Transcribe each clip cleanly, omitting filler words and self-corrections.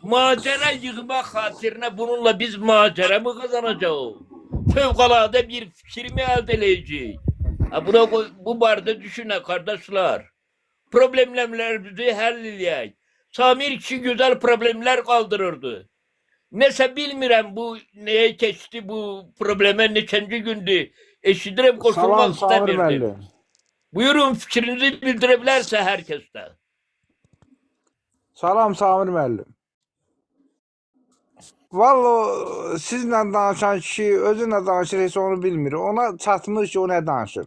macera yığmaq xatirinə bununla biz macera mı kazanacağız? Fevkalade bir fikir mi elde edeceğiz? Bu barda düşünün kardeşler. Problemlerimizi halleleyək. Samir kişi güzel problemler kaldırırdı. Neyse bilmirəm bu neye geçti bu probleme neçənci gündür. Eşidirəm koşulmak Salam Samir istemirdim. müəllim. Buyurun fikrinizi bildirebilirse herkeste. Salam Samir müəllim. Vallahi sizlə danışan kişi özünlə danışır, heç onu bilmir. Ona çatmır ki, o nə danışır.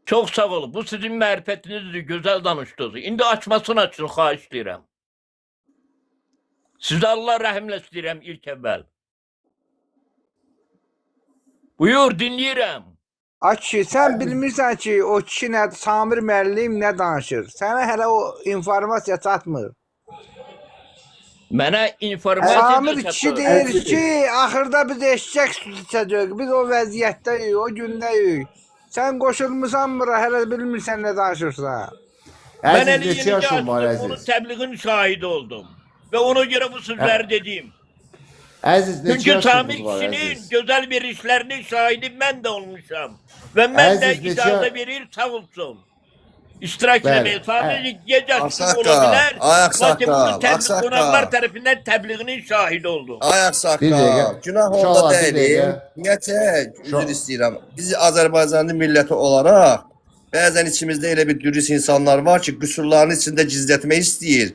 Çok sağ olun. Bu sizin mərifətinizdir, güzel danışdınız. İndi açmasını açın, xahiş edirəm. Sizə Allah rəhmlə istəyirəm ilk əvvəl. Buyur, dinləyirəm. Ay kişi, sən bilmirsən ki, o kişi nə, Samir müəllim nə danışır. Sənə hələ o informasiya çatmır. Mənə informasiya Samir kişi deyir ki, axırda biz eşək sütü içəcəyik. Biz o vəziyyətdəyik, o gündəyik. Sən qoşulmusan bura, hələ bilmirsən nə danışırsan. Ben Əziz, neçə yaşın var açtım, onun Əziz? təbliğin şahidi oldum. Ve ona göre bu sözleri dedim. Əziz, neçə Çünkü Samir yaşınız var kişinin Əziz? güzel bir işlerinin şahidi ben de olmuşam. Ve ben de Aziz, neçə- icazə verir, sağ olsun. İştirak Bəli, etmeye sadece gecesi Aksaqqal, olabilir. Aksaqqal, Lakin bunun Aksaqqal. konaklar tarafından tebliğinin şahidi oldum. Ayak Bir saqqal, dəqiqə. günah Uşaqlar, onda bir deyil. dəqiqə. Ümumiyyətlə, üzr istəyirəm. Biz Azərbaycanlı milləti olaraq bəzən içimizdə elə bir dürüst insanlar var ki, qüsurlarını içində gizlətmək istəyir.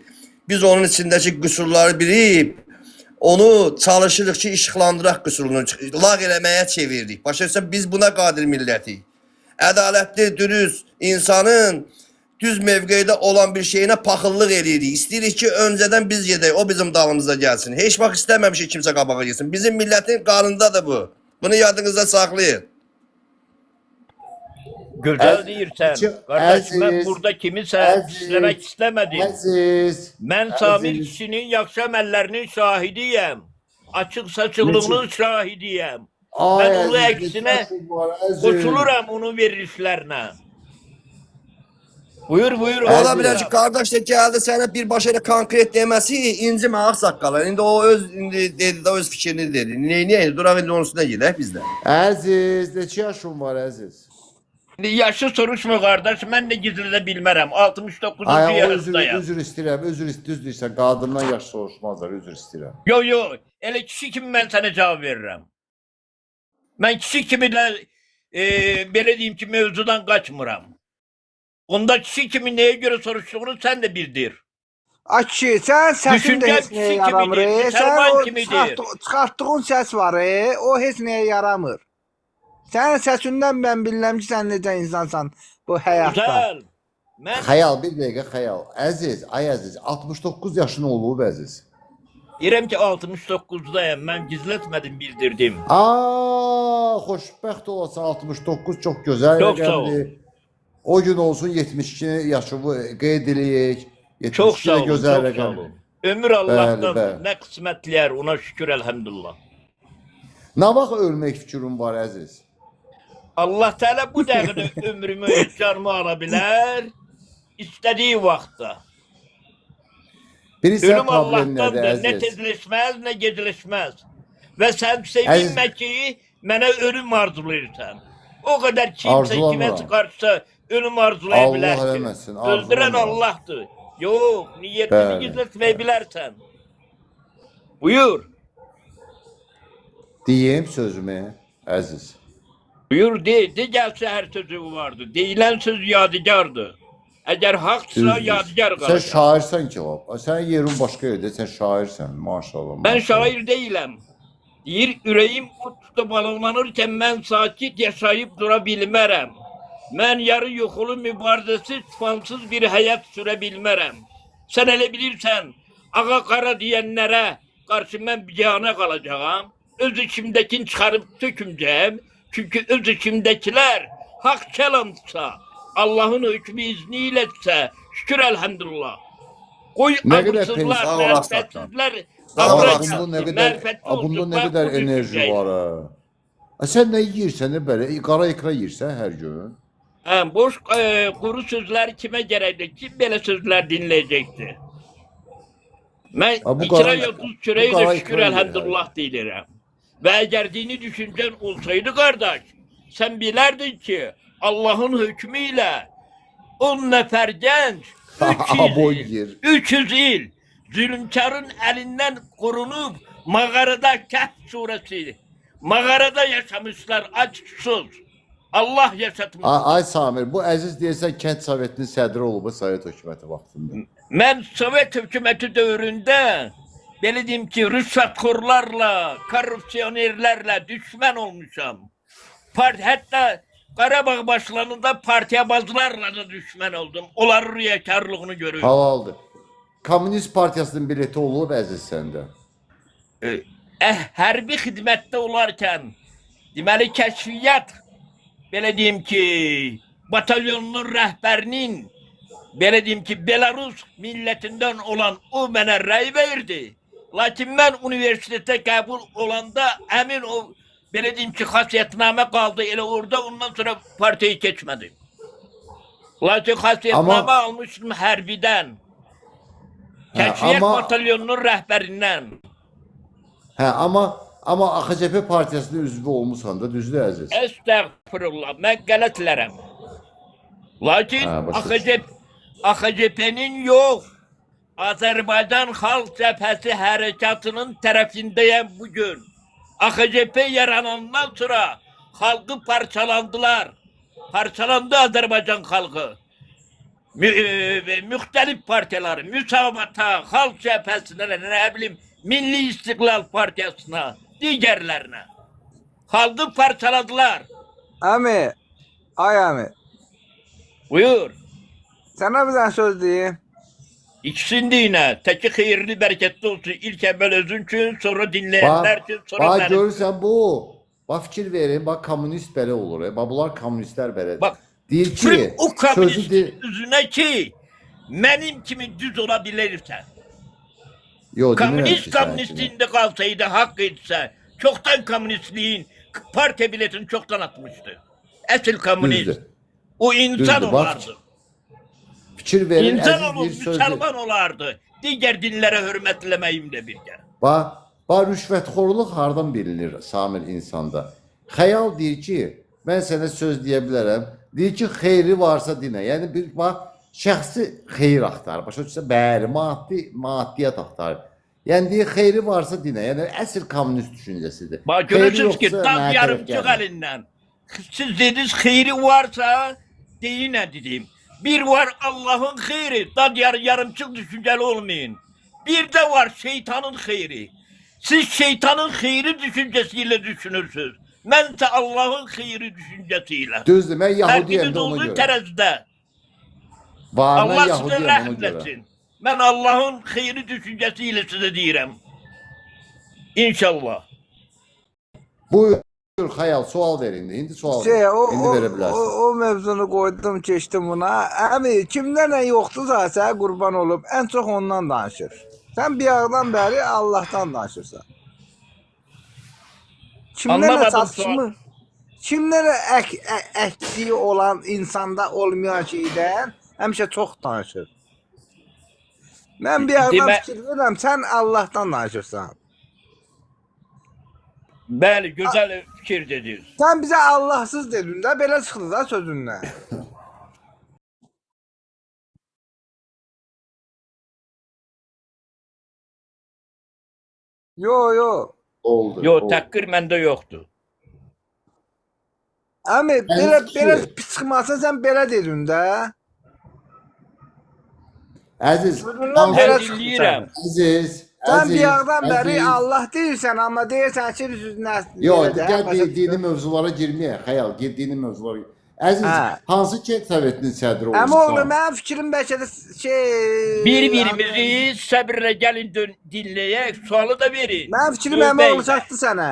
Biz onun içindəki qüsurları bilib, onu çalışırıq ki, işıqlandıraq qüsurunu, lağ eləməyə çeviririk. Başa düşürsən, biz buna qadir millətik. Ədalətli, dürüst insanın düz mövqedə olan bir şeyinə paxıllıq eləyirik. İstəyirik ki, öncədən biz gedək, o bizim dalımıza gəlsin. Heç vaxt istəməmişik kimsə qabağa gəlsin. Bizim millətin qanındadır bu. Bunu yadınızda saxlayın. Güzel değilsen. Kardeş ben Aziz, burada kimisə Aziz, pislemek istemedim. Əziz, Ben Samir Aziz. kişinin yakşı əməllərinin şahidiyəm. Açıq saçıqlığının şahidiyəm. Ay, Ben onun Əziz, əksinə neçə yaşın var, Əziz? qoşuluram onun verilişlərinə. Buyur buyur. Ola Əziz. bilər ki, qardaş da gəldi sənə birbaşa elə konkret deməsi incimə ağsaqqala. İndi o öz dedi də öz fikrini dedi. Niyə? Duraq indi onun üstünə gedək biz də. Əziz, neçə yaşın var Əziz? Şimdi yaşı soruşma kardeş. Ben de gizli de bilmərəm. 69. Ay, yaşındayım. üzr istəyirəm, düz deyirsən, qadından yaş soruşmazlar, üzr istəyirəm. Yo yo. Elə kişi kimi ben sana cevap veririm. Ben kişi kimi de belə deyim ki mevzudan kaçmıram. Onda kişi kimi neye göre soruştuğunu sen de bildir. Ay kişi, sən səsin də Düşüncəm heç kişi nəyə yaramır. kimidir, Sən Müsəlman o kimidir. çıxartdığın səs var, o heç nəyə yaramır. Sənin səsindən mən bilirəm ki, sən necə insansan bu həyatda. Güzel. Ben Xəyal, bir dəqiqə xəyal. Əziz, ay Əziz, 69 yaşın olub Əziz. deyirəm ki 69'dayım. Ben gizletmedim bildirdim. Xoşbəxt olasan 69 çox gözəl Çox sağ ol. rəqəmdir. O gün olsun 72 yaşını qeyd eləyək. 72 Çok sağ olun. gözəl Çok sağ rəqəm. olun. Ömür Allah'tan bəli. ne kısmetler ona şükür elhamdülillah. Nə vaxt ölmək fikrin var Əziz? Allah Teala bu dəqiqədə ömrümü, canımı alabilir. İstediği vaxtda. Birisi Ölüm problem nədir Allah'tandır. Ne Əziz? tezleşmez ne gecleşmez. Ve sen sevinme ki mənə ölüm arzulayırsan. O kadar kimse Arzulamıram. kime çıkarsa ölüm Allah arzulayabilir ki. eləməsin. Öldüren arzulamıram. Allah'tır. Yok, niyetini Bəli. gizletmeyebilirsen. Buyur. Deyim sözümü Əziz. Buyur de gelse her sözü vardı. Deyilen söz yadigardı. Eğer haksa Düzdür. yadigar Sən kalacak. şairsən ki, o. Sənin yerin başqa yerdə, sən şairsən, maşallah. Ben maşallah. şair değilim. Deyir yüreğim uçtu balıqlanırken ben sakit yaşayıp durabilmərəm. Ben yarı yuxulu mübarizesi tufansız bir hayat sürebilmərəm. Sen hele bilirsen ağa kara diyenlere karşı ben bicana kalacağım. Öz içimdekini çıkarıp tökümcəm. Çünkü öz içimdekiler hak kelamsa, Allah'ın hükmü izniylesə, şükür elhamdülillah. Koy Ne kadar abırsızlar, sağ ol, mərifətsizlər, Sağ ol, qabra Aslan. Bunda nə gəlsin, qədər, mərifətli bunda olsun, nə bax, qədər bu enerji düşüncəylə. var ha. Sən nə yeyirsən, nə belə? Qara ikra yeyirsən hər gün. Boş kuru sözler kime gerekli? Kim böyle sözler dinleyecekti? Ben Ha, bu icra qara- yolsuz bu çöreği qara de şükür ikram elhamdülillah deyilirəm. Ve eğer dini düşüncen olsaydı kardeş, sen bilerdin ki Allah'ın hükmüyle 10 nefer genç 300 Aboy il, yer. 300 il zulümkarın elinden korunup mağarada Kehf suresi mağarada yaşamışlar aç susuz. Allah yaşatmış. Ay Samir, bu əziz deyirsən Kənd Sovetinin sədri olub Sovet hökuməti vaxtında. Ben Sovet hükümeti dövründe böyle diyeyim ki rüşvetkorlarla, korrupsiyonerlerle düşman olmuşam. Hatta Qarabağ başlarında partiyabazlarla da düşman oldum. Onların riyakarlığını görüyorum. Halaldır. Komünist Partiyasının bileti olub əziz səndə. Hərbi xidmətdə olarkən deməli kəşfiyyat belə deyim ki batalyonunun rəhbərinin belə deyim ki Belarus millətindən olan o mənə rəy verdi. Lakin mən universitetə qəbul olanda həmin o belə deyim ki xasiyyətnamə qaldı elə orada ondan sonra partiyayı keçmədim. Lakin xasiyyətnamə almışdım hərbidən. Kəşfiyyat amma- batalyonunun rəhbərindən. Hə, amma AXCP Partiyasının üzvü olmusan da, düzdür əziz? Estağfurullah, mən qələtlərəm. Lakin Ha, başa AXCP'nin yox, Azərbaycan Xalq Cəbhəsi hərəkatının tərəfindəyəm bugün. AXCP yaranandan sonra xalqı parçalandılar. Parçalandı Azərbaycan xalqı. Müxtəlif partiyaları, Müsavata, Xalq Cəbhəsinə, nə bilim, Milli İstiqlal Partiyasına, digərlərinə. Xalqı parçaladılar. Əmi, ay əmi, Buyur. sənə bir dənə söz deyim. İkisini de yine. Teki hayırlı bereketli olsun. İlk evvel özün için, sonra dinleyenler için, sonra bax benim. görürsən bu. Bax fikir verin, bax kommunist belə olur. Bax bunlar kommunistlər belədir. Bak, Deyir Sırf ki, o sözü komünistin yüzüne ki benim kimi düz olabilirsen. Yo, Komünist komünistliğinde kalsaydı, hak etse, çoktan komünistliğin parti biletini çoktan atmıştı. Esil komünist. Düzdür. O insan Düzdür, bak. olardı. Fikir verin, İnsan əziz olur, bir sözdür. Müslüman olardı. Diğer dinlere hürmetlemeyim de bir kere. Bax rüşvətxorluq hardan bilinir Samir insanda? Xəyal deyir ki, mən sənə söz deyə bilərəm. Deyir ki, xeyri varsa dinə. Yəni bir bax şəxsi xeyir axtarır. Başa düşürsən? Bəli, maddiyyat axtarır. Yəni deyir xeyri varsa dinə. Yəni əsl kommunist düşüncəsidir. Bak Xeyri görürsünüz ki yoxsa tam mənə tərəf yarımcık gəlmir. elinden. Siz dediniz hayri varsa deyin ne dedim. Bir var Allah'ın hayri. Dad yarımcık düşünceli olmayın. Bir de var şeytanın hayri. Siz şeytanın hayri düşüncesiyle düşünürsünüz. Ben de Allah'ın hayri düşüncesiyle. Düzdür, mən Yahudiyəm Herkimiz də ona olduğu görə. terazide. Var, mən Allah size Yahudiyəm ona rahmet görə. etsin. Ben Allah'ın hayri düşüncesiyle size diyeyim. İnşallah. Buyur Xəyal, sual verin. İndi sual Şey, verin. İndi verə bilərsən. o mövzunu qoydum, keçdim buna. Əmi, kimdə nə yoxdursa, sənə qurban olub, ən çox ondan danışır. Sən bir yağdan bəri Allahdan danışırsan. Kimlərlə Anlamadım çatışmır? Kimlərlə əksiyi olan insanda olmayan şeydən həmişə çox danışır. Mən bir yağdan Demə- fikir verirəm, sən Allahdan danışırsan. Bəli, güzel fikir dediniz. Sən bizə Allahsız dedin də, belə çıxdı da sözündən. Yo. Oldu. Yok, oldu. takdir məndə yoktu. Əmi, Əziz belə kişi. pis çıxmasın, sən belə dedin də. Əziz, Sözündən hansı- belə Ben çıxdı dinleyirəm. sən. Əziz, Sən əziz, bir yağdan bəri əziz. Allah deyirsən, amma deyirsən ki, üzünə... Yox, gəl dini mövzulara girməyək. Xəyal, dini mövzulara. Əziz, Hə. hansı Kənd Sovetinin sədri Əmi oğlum, olursan? mənim fikrim bəlkə də şey... Birbirimizi səbirlə gəlin dinləyək, sualı da verin. Mənim fikrim əmi Növbə oğlu ilə. çatdı sənə.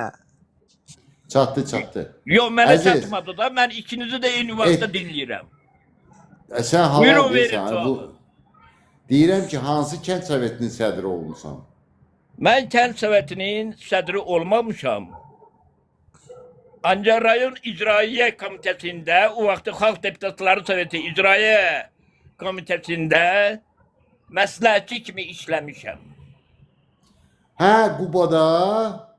Çatdı. Yox, mənə Əziz. çatmadı da, mən ikinizi də eyni vaxtda dinləyirəm. Sən halal Buyurun, verin deyirsən. sualı. Deyirəm ki, hansı Kənd Sovetinin sədri olmusan? Mən Kənd Sovetinin sədri olmamışam. Ancaq rayon icraiyə komitəsində, o vaxtı Xalq Deputatları Soveti icraiyə komitəsində məsləhətçi kimi işləmişəm. Hə, Qubada.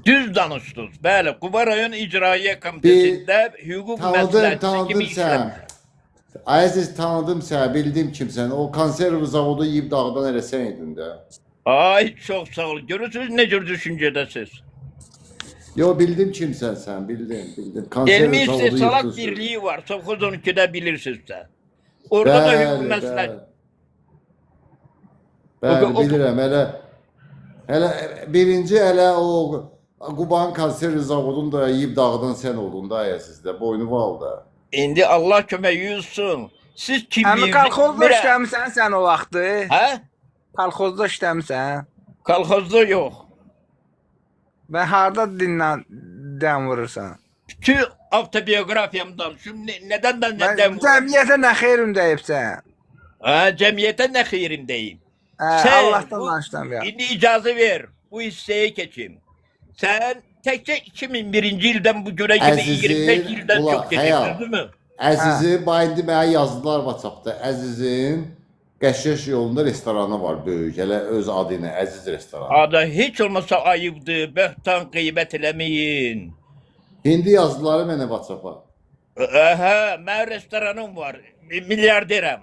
Düz danışdınız. Bəli, Quba rayon icraiyə komitəsində hüquq məsləhətçisi Tanıdım kimi sən. işləmişəm. Əziz tanıdım sən, bildim kimsən. O konserv zavodu yeyib dağdan eləsən idin də. Ay, çox sağ olun. Görürsünüz nə cür düşüncədəsiz. Yo, bildim kimsən sən, bildim. Konserv Elmi zavodu İstehsalat yıxdınız. Birliği var. Sovxoz 12'də bilirsinizsə. Orada da hüquq məsləhət. Bəli, O- bilirəm. Hələ birinci o Quban konserv zavodunu da yeyib dağdan sən oldun da sizdə. Boynu val da. İndi Allah köməyi olsun. Siz Həmi kimliyinizi kolxozda bilmirəm. işləmisən sən o vaxtı? Hə? Kolxozda işləmisən? Kolxozda yox. Və harda dinlə vurursan? Bütün avtobiyografiyamdan şu neden ben Mən neden cəmiyyətə nə xeyrim deyibsən? cemiyete ne xeyrimdeyim. Hə, Allahdan bu- danışdım ya. Şimdi icazı ver. Bu hisseye geçeyim. Sen tekçe 2001. yıldan bu güne kimi Əzizim, 25 yıldan ula, çok həyal. geçirdin değil mi? Əzizim, bayindi mənə yazdılar WhatsAppda. Əzizin Qəşəş yolunda restoranı var böyük. Hələ öz adı ilə Əziz restoranı. Ada hiç olmasa ayıbdı. Böhtan gıybet eləmeyin. İndi yazdılar mənə WhatsAppa. Aha, ben restoranım var. Milyarderim.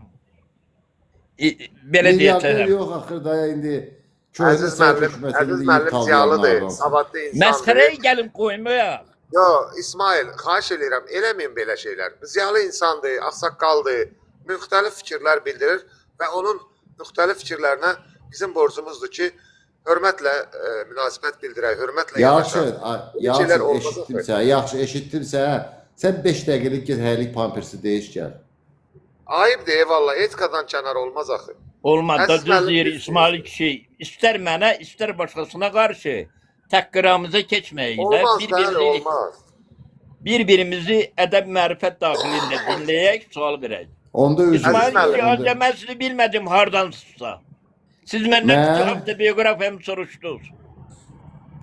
Belediye Milyarder tarafı. yox axırda indi. Əziz müəllim ziyalıdır, savadlı insandır. Meskereye gelin koymaya. Yo, İsmail, xahiş edirəm, eləməyin belə şeylər. Ziyalı insandır, ağsaqqaldır, müxtəlif fikirlər bildirir və onun müxtəlif fikirlərinə bizim borcumuzdur ki, hörmətlə münasibət bildirək, hörmətlə Yaxşı, yanaşaq. Şeylər yaxşı olmaz eşitdim axı. sən. Yaxşı eşitdim sən. Sən 5 dəqiqəlik get hərlik pampersi deyiş gəl. Ayıbdır, eyvallah, etikadan kənar olmaz axı. Olmaz da Əziz düz müəllim, yeri düz İsmail kişi. İster mənə, ister başkasına karşı təhqiramıza keçməyi də Olmaz, bəli, olmaz. birbirimizi ədəb mərifət daxilində dinləyək, sual verək. Onda özür İsmail müəllim, kişi onda- acəməsini bilmədim hardansızsa. Siz məndən Mən- bütün avtobiyografiyamı soruşdunuz.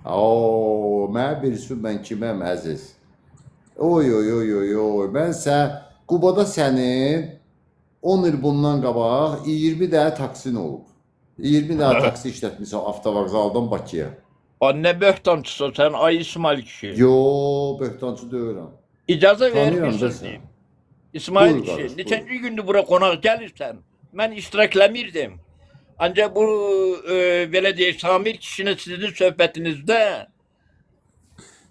Oo, mən bilsin mən kiməm əziz. Oy oy oy oy oy. Mən sən Qubada sənin 10 il bundan qabaq 20 dənə taksin olub. 20 dənə taksi işlətmisən avtovağzaldan Bakıya. O nə böhtancısı sən ay İsmail kişi. Yo, böhtancı deyirəm. İcazə ver Tanıyıram bir da söz sən. deyim. İsmail Buyur kişi, qardaş, neçənci gündür bura qonaq gəlirsən? Mən iştirakləmirdim. Ancaq bu belə deyək, Samir kişinin sizin söhbətinizdə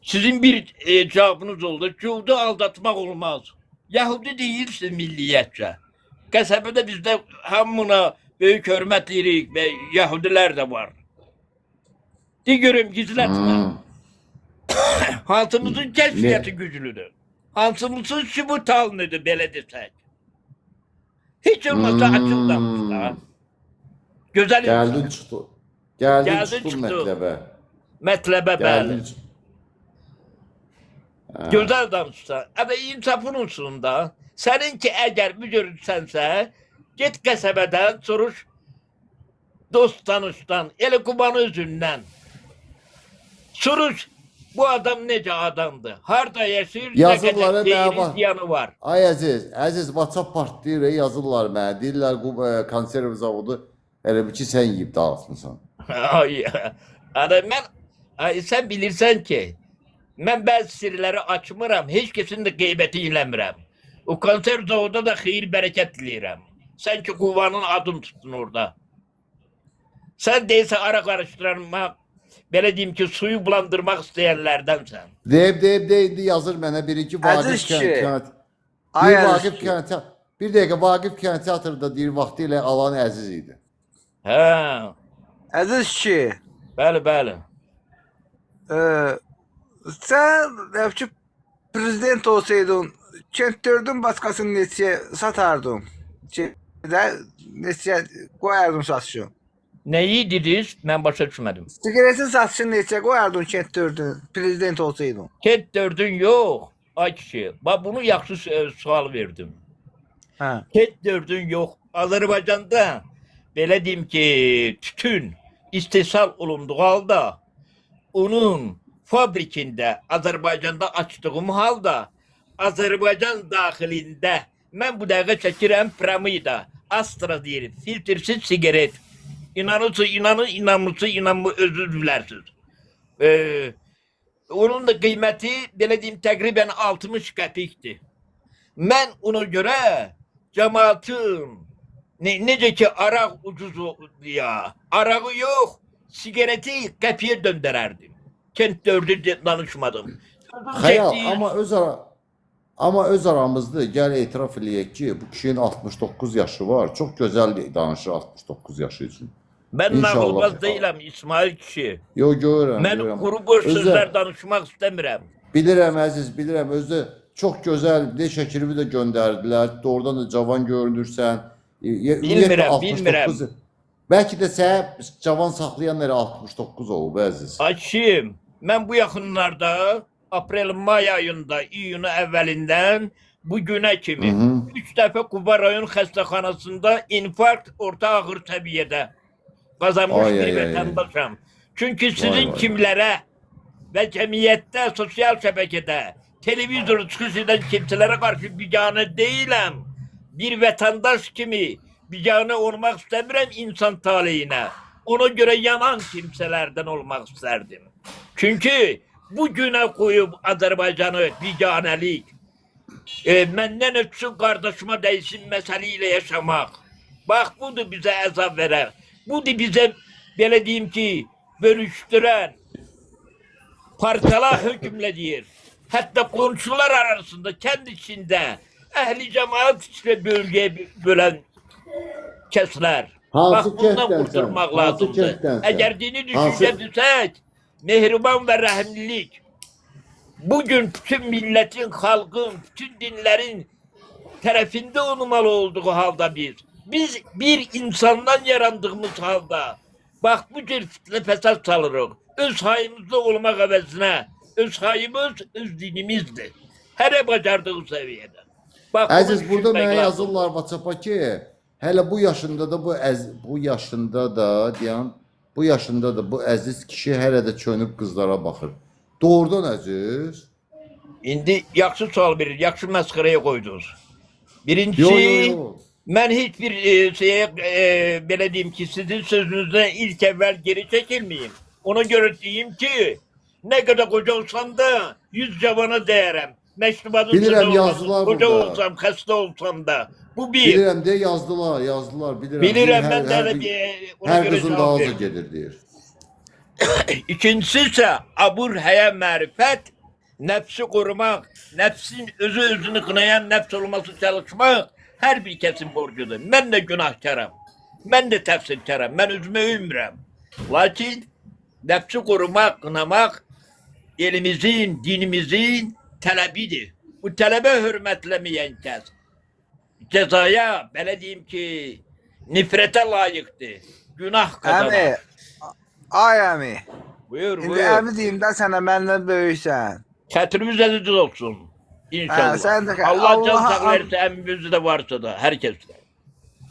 sizin bir cavabınız oldu. Cuvdu aldatmaq olmaz. Yahudi deyilsin milliyyətcə. Qəsəbədə bizdə hamına böyük hörmət edirik və Yahudilər də var. De görüm gizlətmə. Hansımızın kəşfiyyatı güclüdür. Hansımızın sübut alınıdır belə desək. Hiç olmazsa açıldamış da. Gözəl Gəldin insan. çıxdı. Gəldin Gəldin çıxdın çıxdı. mətləbə. Mətləbə bəli. Gəldin çıx- Gözəl danışsa. Ədə insafın olsun da. Səninki əgər mücürsənsə, get qəsəbədən soruş dost tanışdan, elə Qubanı özündən. Soruş bu adam necə adamdır? Harda yaşayır? Nə Yazıqlara qədər nə xeyri var? ziyanı var? Ay Əziz WhatsApp partlayır, yazırlar mənə. Deyirlər bu konserv zavodu elə bir ki sən yeyib dağıtmısan. Ay, ay, sən bilirsən ki, mən bəzi sirləri açmıram, heç kəsin də qeybəti eləmirəm. O konserv zavoda da xeyir bərəkət diləyirəm. Sən ki Quvanın adını tutdun orada. Sən deyirsən ara qarışdırmaq, belə deyim ki, suyu bulandırmaq istəyənlərdənsən. Deyib indi yazır mənə biri ki Əziz Vaqif kişi. Kənət. Ay Bir əziz Vaqif kişi. Kənət. Bir dəqiqə Vaqif Kənteatrda deyir vaxtı ilə alan Əziz idi. Hə, Əziz kişi, bəli, bəli. sən ki prezident olsaydın, kent dördün başkasını neçəyə satardın? Neçəyə qoyardın satışın? Nəyi dediniz? Mən başa düşmədim. Sigaretin satışını neçəyə qoyardın kent dördün prezident olsaydın? Ket dördün yox. Ay kişi, bax bunu yaxşı sual verdim. Hə. Ket dördün yox. Azərbaycanda belə deyim ki, tütün istehsal olunduğu halda onun fabrikində Azərbaycanda açdığım halda Azərbaycan daxilində mən bu dəqiqə çəkirəm Pramida, Astra deyir, filtrsiz sigaret. İnanırsa inanır, inanmırsa inanmır, özür dilersiniz. Onun da kıymeti, belə deyim, təqribən 60 qəpikdir. Mən ona görə cəmaatın necə ki araq ucuz ya, arağı yox, sigareti qəpiyə döndərərdim. Kent dördü danışmadım. Xəyal, amma öz aramızda gəl etiraf eləyək ki, bu kişinin 69 yaşı var. Çox gözəl danışır 69 yaşı üçün. Ben İnşallah. nağılbaz değilim İsmail kişi. Yo, görürəm, Ben görürəm. kuru boş Özü- sözler danışmak istemiyorum. Bilirəm əziz, bilirəm. Özü çox gözəl bir şəkilimi də göndərdilər. Doğrudan da cavan görünürsən. Bilmirəm. Bəlkə də sənə cavan saxlayan nələ 69 olub əziz. Açayım. Ben bu yakınlarda Aprel-May ayında, iyunun evvelinden bugüne kimi Hı hı. 3 defa Kuba rayon hastahanasında infarkt orta ağır seviyede kazanmış Ay, bir ay, ay. vatandaşım. Çünkü sizin Vay, vay. kimlere ve cemiyette, sosyal şebekede, televizyon çıkış eden kimselere karşı bigane değilim. Bir vatandaş kimi bigane olmak istemiyorum insan talihine. Ona göre yanan kimselerden olmak isterdim. Çünkü bugüne koyup Azerbaycan'ı biganelik, menden ötsün kardeşime değilsin meseleyle yaşamak. Bak budur bize azap veren. Budur bize böyle diyeyim ki bölüştüren, parçala hükümlediyor. Hatta komşular arasında kendi içinde ehli cemaat içinde bölgeye bölen kesler. Hansı Bak bundan kənddən sən? kurtulmak Hansı lazımdır. kənddən sən? Eğer dini Hansı- düşünce düşsek, mehriban ve rahimlilik, bugün bütün milletin, halkın, bütün dinlerin tarafında olmalı olduğu halde biz bir insandan yarandığımız halde, bak bu tür fitne fesat salırıq. Öz hayımızda olmak əvəzinə, öz hayımız öz dinimizdir. Her bacardığı seviyede. Bak, Əziz, bunu burada düşünmək mənə lazım. yazırlar WhatsApp-a ki, hələ bu yaşında da bu yaşında da deyən, bu yaşında da bu əziz kişi hələ də çönüb qızlara baxır. Doğrudan əziz? İndi yaxşı sual verir, yaxşı məskərəyə qoydunuz. Birincisi, Yo. mən heç bir şeye, belə deyim ki, sizin sözünüzden ilk evvel geri çekilmeyeyim. Ona göre diyeyim ki, ne kadar koca olsam da 100 cavana değerim. Meşrubatın Bilirəm, sözü olmaz. yazdılar Koca burada. olsam, hasta olsam da. Bu bir. Bilirəm deyə yazdılar, bilirəm. Bilirəm, Hər- mən də hər- elə bir ona Hər görə qızın da cavab ağzı verdim. gedir deyir. İkincisi ise abur haya marifet, nefsi korumak, nefsin özünü kınayan nefs olması çalışmak her bir kesin borcudur. Ben de günahkarım. Ben de tefsirkarım. Ben özüme ümrüm. Lakin nefsi korumak, kınamak elimizin, dinimizin talebidir. Bu talebe hürmetlemeyen kes cezaya, böyle diyeyim ki, nifrete layıktır. Günah kazanır. Əmi, ay əmi. Buyur, İndi buyur. əmi deyim də sənə məndən böyüksən. Çətrimiz əziz olsun. İnşallah. Ha, sen de- Allah can Allah'a sağ verirse emrimizde de varsa da herkeste.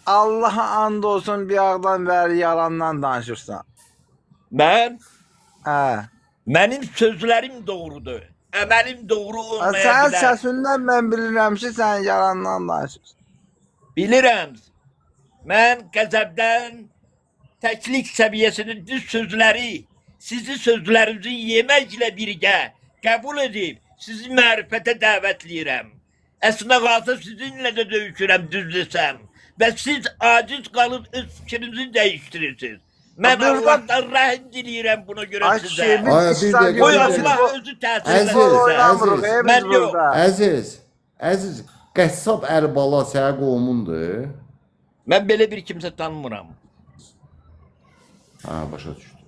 Allaha and olsun bir ağdan bəri yalandan danışırsan. Ben, Hə. benim sözlerim doğrudur. Emelim doğru Sənin olmayabilir. səsindən mən bilirəm ki, sən yalandan danışırsan. Bilirim. Ben qəzəbdən təklik səviyyəsinin düz sözləri, sizi sözlərinizi yeməklə birgə qəbul edib, sizi mərifətə dəvətləyirəm. Əslində qalsa sizinlə də döyüşürəm düz desəm. Və siz aciz qalıb öz fikrinizi dəyişdirirsiniz. Mən Burada- Allahdan rəhim diləyirəm buna görə Ay sizə. şey, biz Ay, bir İslam dəqiqə, Qoy bir yolunda- dəqiqə. Allah özü təsir Əziz, Futbol etsin. oynamırıq, əziz. biz Mən yox. burada. Əziz, qəssab Ərbala sənə qohumundur. Mən belə bir kimsə tanımıram. Ha, başa düşdüm.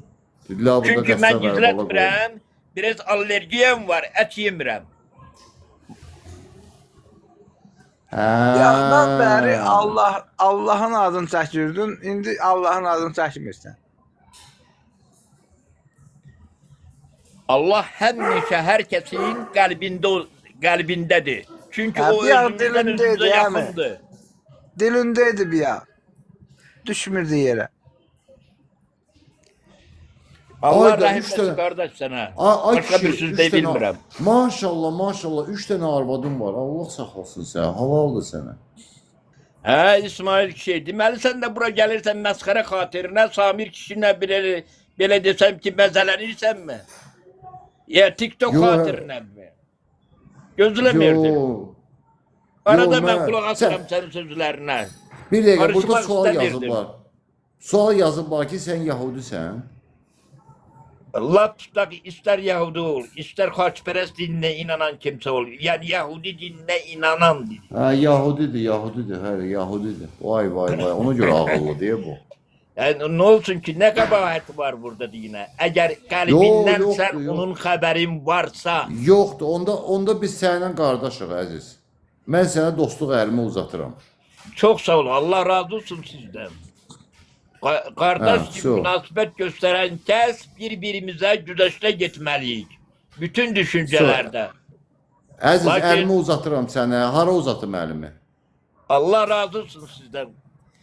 Dedilər burada Çünki mən qəssab Ərbala qohumu. gizlətmirəm. Biraz allergiyam var, ət yemirəm. Yandan bəri Allahın adını çəkirdin, indi Allahın adını çəkmirsən. Allah həmişə hər kəsin qəlbindədir. Çünki Ha, o bir an özümüzdən dilindeydi, özümüzə yəni. yaxındır. Dilindeydi bir ya. Düşmürdü yerə. Allah Ayda rəhim üç etsin dənə- qardaş sənə. Ay Başqa bir kişi, söz üç deyə dənə- bilmirəm. Maşallah, maşallah, 3 dənə arvadım var. Allah saxlasın səni. Halaldır sənə. Hə, İsmail kişi. Deməli sən də bura gəlirsən məsxərə xatirinə, Samir kişinə belə desəm ki, məzələnirsənmi? Ya TikTok Yo, xatirinə mi? Gözləmirdim. Yo. Arada yo, mən mən- qulaq asıram sənin sözlərinə. Bir dəqiqə burada Karışmaq sual istəmirdim. yazıblar. Sual yazıblar ki, sən Yahudisən. Lap tutaq, istər Yahudi ol, istər xaçpərəst dininə inanan kimsə ol. Yəni Yahudi dininə inanan din. Ha, Yahudidir, hə, Yahudidir. Vay. Ona görə ağıllı deyə bu. Yəni nə olsun ki, nə qəbahəti var burada dinə? Əgər qəlbindən yoxdur, sən yox. onun xəbərin varsa, Yoxdur, onda biz səninlə qardaşıq əziz. Mən sənə dostluq əlimi uzatıram. çox sağ ol, Allah razı olsun sizdən. Qardaş Hə, kimi çox. münasibət göstərən kəs bir-birimizə güzəştə getməliyik. Bütün düşüncələrdə. Əziz, Lakin- əlimi uzatıram sənə. Hara uzatım əlimi? Allah razı olsun sizdən.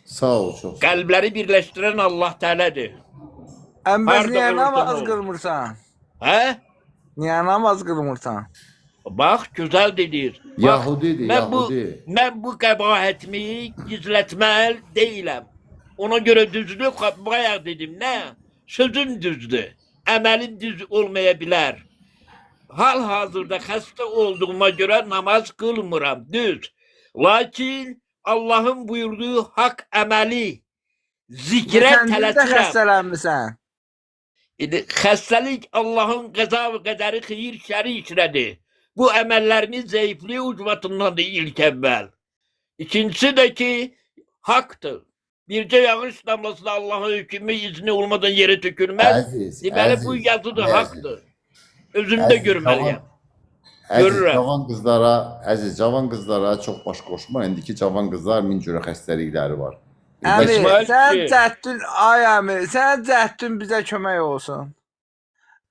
Sağ ol, çox. Sağ ol. Qəlbləri birləşdirən Allah Təalədir. Ən bəs Harda niyə olursan namaz ol. qılmırsan? Hə? Niyə namaz qılmırsan? Bax, gözəl dedir. Bax, Yahudidir, Yahudi. Mən bu qəbahətimi gizlətməl deyiləm. Ona görə düzdür, bayaq dedim, nə? Sözüm düzdür, əməlim düz olmaya bilər. Hal-hazırda xəstə olduğuma görə namaz qılmıram, düz. Lakin Allahın buyurduğu haqq əməli, zikrə Sən də tələsirəm. xəstələnmisən. Xəstəlik Allahın qəza və qədəri xeyir şəri işlədir. Bu əməllərimiz zəifliyi ucbatındandır ilk əvvəl. İkincisi də ki, haqdır. Bircə yağış damlası da Allahın hükmü izni olmadan yerə tökülməz. Əziz, Deməli bu əziz, yazıdır, əziz. haqdır. Özümdə görməliyəm. Əziz, Görürəm. cavan qızlara çox baş qoşma. İndiki cavan qızlar min cürə xəstəlikləri var. Əmi, İsmail sən kişi. cəddün, ay əmi, sən cəddün bizə kömək olsun.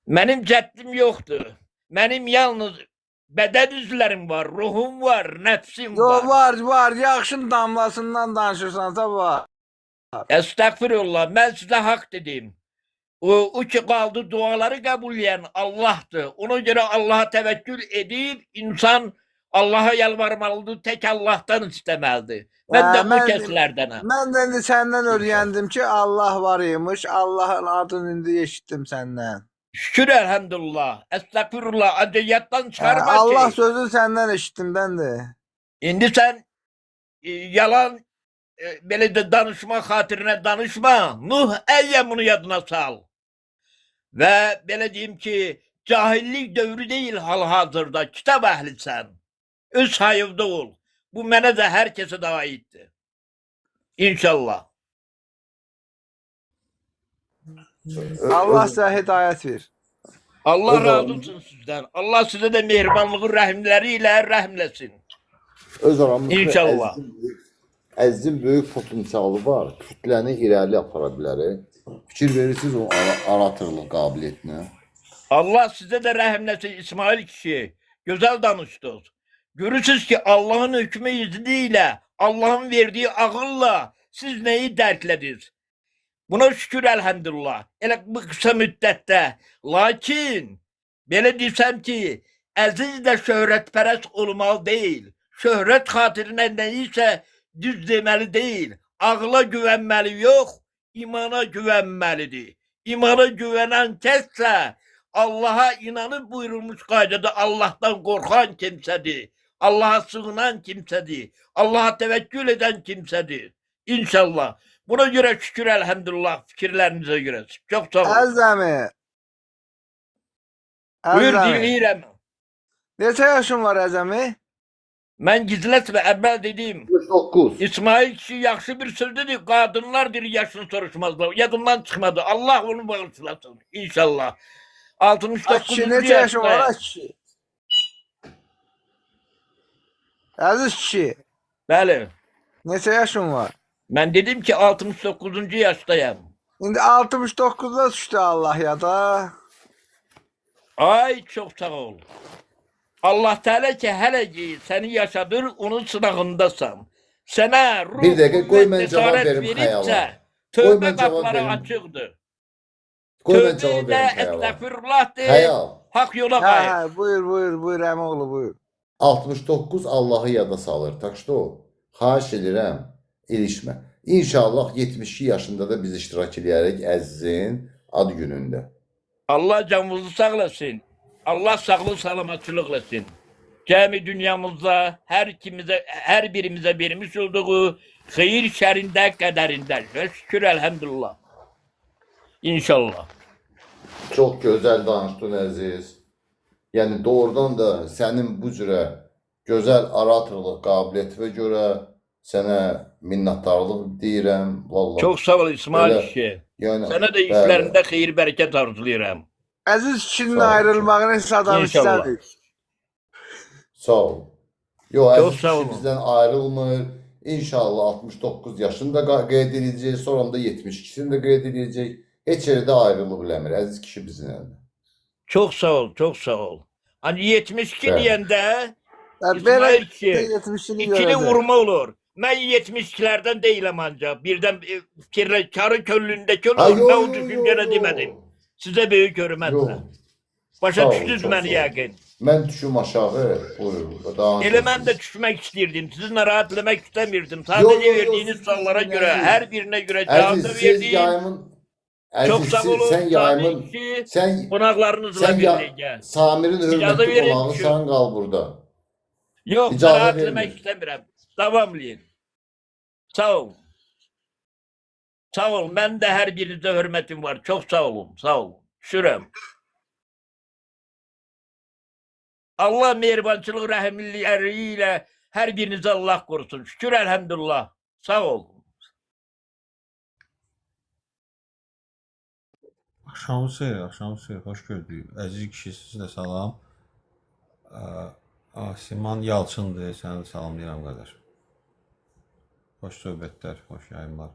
Mənim cəddim yoxdur. Mənim yalnız bədən üzvlərim var, ruhum var, nəfsim Yo, var. var, yaxşın damlasından danışırsansa var. Estağfirullah, mən sizə haqq dedim. O ki qaldı duaları qəbul edən Allahdır. Ona görə Allaha təvəkkül edib, insan Allaha yalvarmalıdır, tək Allahdan istəməlidir. Mən də o kəslərdənəm. Mən də indi səndən öyrəndim ki, Allah var imiş. Allahın adını indi eşitdim səndən. Şükür elhamdülillah, estağfirullah, adiyatdan çıxarma Allah ki. sözünü səndən eşitdim mən də. İndi sən yalan belə də danışma xatirinə danışma. Nuh əyyəm bunu yadına sal. Və belə deyim ki, cahillik dövrü deyil hal-hazırda, kitab əhlisən. Öz hayıvda ol. Bu mənə də hər kəsə də aiddir. İnşallah. Allah sizə hidayət ver. Allah O zaman- razı olsun sizdən. Allah sizə də mehribanlığı rəhimləri ilə rəhmləsin. Öz aramızda İnşallah. Əzizin böyük potensialı var. Kütləni irəli apara bilər. Fikir verirsiniz o aratırlıq qabiliyyətinə. Allah sizə də rəhmləsin İsmail kişi. Gözəl danışdınız. Görürsünüz ki Allahın hükmü izni ilə, Allahın verdiyi ağılla siz nəyi dərklədiniz? Buna şükür elhamdülillah. Elə bu qısa müddətdə. Lakin belə desəm ki, əziz də şöhrətpərəst olmalı deyil. Şöhrət xatirinə nəyisə düz deməli deyil. Ağla güvənməli yox, imana güvənməlidir. İmana güvənən kəssə Allaha inanıb buyurulmuş qaydada Allahdan qorxan kimsədir. Allaha sığınan kimsədir. Allaha təvəkkül edən kimsədir. İnşallah. Buna görə şükür elhamdülillah fikirlərinizə görə. Çox sağ olun. Əzəmi. Buyur Əzəmi. dinləyirəm. Neçə yaşın var Əzəmi? Mən gizlətmə əvvəl dedim. 69. İsmail kişi yaxşı bir söz dedi. Qadınlar bir yaşını soruşmazlar. Yadımdan çıxmadı. Allah onu bağışlasın. İnşallah. 69. Kişi neçə yaşın var yaşındayım. kişi? Əziz kişi, Bəli. neçə yaşın var? Mən dedim ki 69. yaşdayım. İndi 69'da düşdü Allah ya da. Ay çox sağ ol. Allah Teala ki hələ ki səni yaşadır, onun sınağındasan. Sənə ruh, Bir dəqiqə, qoy mən qüvvət, cavab cəsarət verim veribsə, xəyala. Qoy tövbə mən cavab qapıları verim. açıqdır. Qoy mən Tövbə cavab ilə verim xəyala. estağfirullah de, Xəyal. haq yola Hə, qayıt. hə, buyur əmoğlu buyur. 69 Allahı yada salır. Tak что, xahiş edirəm, ilişmə. İnşallah 72 yaşında da biz iştirak edərək əzizin ad günündə. Allah canınızı sağlasın. Allah sağlık salamatçılık versin. Cemi dünyamızda her birimize vermiş olduğu hayır şerinde kaderinde. Şükür elhamdülillah. İnşallah. Çox gözəl danışdın əziz. Yəni doğrudan da sənin bu cürə gözəl oratorluq qabiliyyətinə görə sənə minnətdarlıq deyirəm. Vallahi. Çok sağ ol İsmail Öyle. işi. Yəni Sana da işlerinde hayır bereket arzulayıram. Əziz kişinin Sağ ol. ayrılmağını siz adam İnşallah. istədik. sağ ol. Yo, Çox əziz sağ olun. kişi bizdən ayrılmır. İnşallah 69 yaşında qeyd ediləcək, sonra da 72-sini də qeyd ediləcək. Heç yerdə ayrılıb biləmir. Əziz kişi bizimlə. Çok sağ ol, çok sağ ol. Hani 72 Evet. diyende Belə İsmail kişi, 70'ini ikili görəcək. vurma olur. Ben 72'lerden değilim ancak. Birden karı köllündeki olur. Ben o düşüncene demedim. Size büyük Yox. hürmetle. Sağ Başa ol, düştünüz çok beni sağ ol. yakın. Mən düşüm aşağı. Buyurun. Daha Ele ben de düşmek isterdim. Sizinle rahatlamak istemirdim. Sadece Yo, yo, verdiğiniz siz sorulara sizin göre, aziz. her birine göre cevap Əziz, da siz verdim. yayımın Çok Əziz, sağ olun. sen yayımın Tabii ki sen konaklarınızla sen birlikte. Samir'in İcazə hürmetli verin konağı şu. sen kal burada. Yok, İcazə rahatlamak vermir. istemiyorum. Tamamlayın. Sağ ol. Sağ ol. Ben de her birinize hürmetim var. Çok sağ olun. Sağ olun. Şürem. Allah mehribançılık rahimliliğiyle her birinize Allah korusun. Şükür elhamdülillah. Sağ ol. Axşamınız xeyir, axşamınız xeyir, xoş gördük. Əziz kişi, sizə salam. Asiman Yalçındır, səni də salamlayıram qardaş. Xoş söhbətlər, xoş yayımlar.